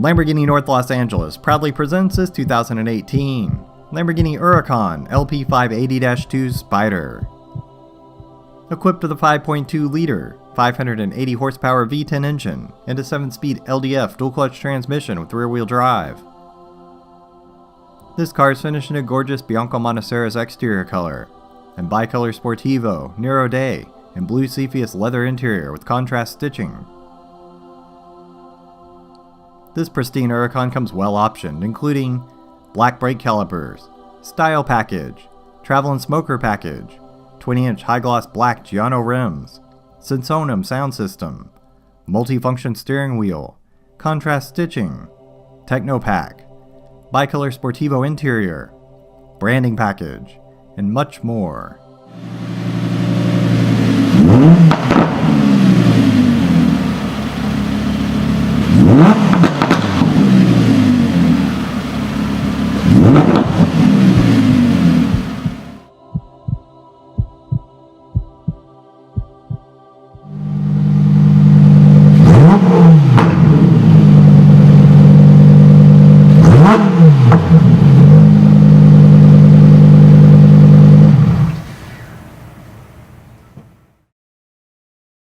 Lamborghini North Los Angeles proudly presents this 2018 Lamborghini Huracan LP580-2 Spyder. Equipped with a 5.2-liter, 580 horsepower V10 engine and a 7-speed LDF dual-clutch transmission with rear-wheel drive. This car is finished in a gorgeous Bianco Monocerus exterior color and Bicolor Sportivo, Nero Ade, and Blu Cepheus leather interior with contrast stitching. This pristine Huracan comes well optioned, including black brake calipers, style package, travel and smoker package, 20-inch high-gloss black Giano rims, Sensonum sound system, multifunction steering wheel, contrast stitching, Techno Pack, Bicolor Sportivo interior, branding package, and much more.